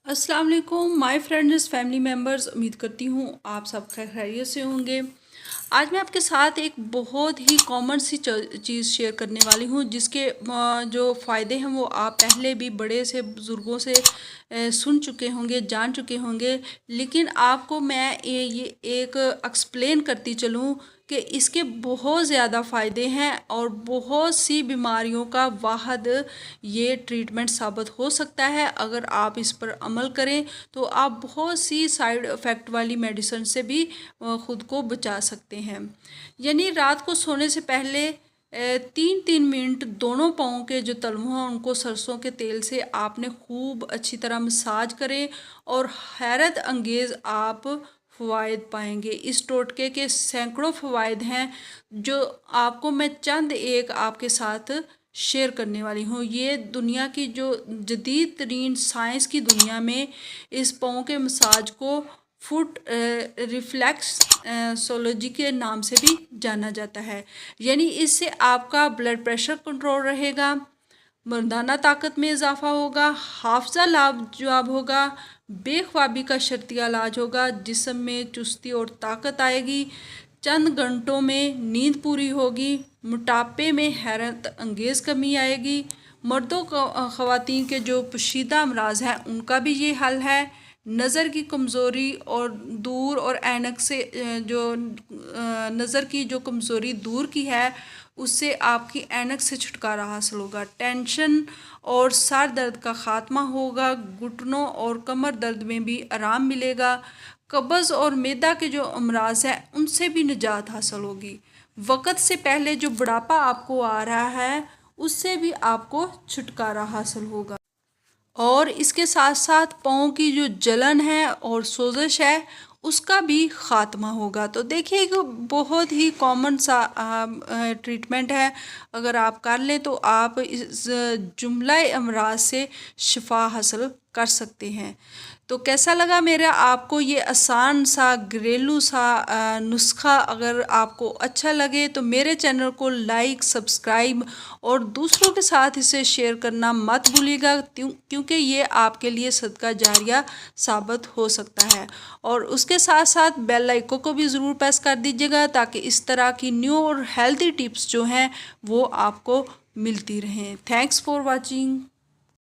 अस्सलाम वालेकुम my friends family members. उम्मीद करती हूँ आप सब खैरियत से होंगे। आज मैं आपके साथ एक बहुत ही कॉमन सी चीज़ शेयर करने वाली हूँ जिसके जो फ़ायदे हैं वो आप पहले भी बड़े से बुज़ुर्गों से सुन चुके होंगे, जान चुके होंगे। लेकिन आपको मैं ये एक एक्सप्लेन करती चलूँ कि इसके बहुत ज़्यादा फ़ायदे हैं और बहुत सी बीमारियों का वाहद ये ट्रीटमेंट साबित हो सकता है। अगर आप इस पर अमल करें तो आप बहुत सी साइड इफ़ेक्ट वाली मेडिसिन से भी ख़ुद को बचा सकते हैं। यानी रात को सोने से पहले 3-3 मिनट दोनों पाँव के जो तलवों हैं उनको सरसों के तेल से आपने खूब अच्छी तरह मसाज करें और हैरत अंगेज़ आप फ़वाइद पाएंगे। इस टोटके के सैकड़ों फ़वाइद हैं जो आपको मैं चंद एक आपके साथ शेयर करने वाली हूँ। ये दुनिया की जो जदीद तरीन साइंस की दुनिया में इस पाँव के मसाज को फुट रिफ्लेक्सोलॉजी के नाम से भी जाना जाता है। यानी इससे आपका ब्लड प्रेशर कंट्रोल रहेगा, मर्दाना ताकत में इजाफा होगा, हाफजा लाजवाब होगा, बेख्वाबी का शर्तिया इलाज होगा, जिस्म में चुस्ती और ताकत आएगी, चंद घंटों में नींद पूरी होगी, मोटापे में हैरत अंगेज़ कमी आएगी, मर्दों को ख़वातीन के जो पोशीदा अमराज हैं उनका भी ये हल है। नज़र की कमज़ोरी और दूर और ऐनक से जो नज़र की जो कमज़ोरी दूर की है उससे आपकी ऐनक से छुटकारा हासिल होगा। टेंशन और सर दर्द का ख़ात्मा होगा, घुटनों और कमर दर्द में भी आराम मिलेगा, कब्ज़ और मैदा के जो अमराज हैं उनसे भी निजात हासिल होगी। वक़्त से पहले जो बुढ़ापा आपको आ रहा है उससे भी आपको छुटकारा हासिल होगा। और इसके साथ साथ पाँव की जो जलन है और सोजिश है उसका भी ख़ात्मा होगा। तो देखिए एक बहुत ही कॉमन सा ट्रीटमेंट है। अगर आप कर लें तो आप इस जुमला अमराज से शिफा हासिल कर सकते हैं। तो कैसा लगा मेरा आपको ये आसान सा घरेलू सा नुस्खा? अगर आपको अच्छा लगे तो मेरे चैनल को लाइक, सब्सक्राइब और दूसरों के साथ इसे शेयर करना मत भूलिएगा, क्योंकि ये आपके लिए सदका जारिया साबित हो सकता है। और उसके साथ साथ बेल आइकन को भी ज़रूर प्रेस कर दीजिएगा ताकि इस तरह की न्यू और हेल्दी टिप्स जो हैं वो आपको मिलती रहें। Thanks for watching.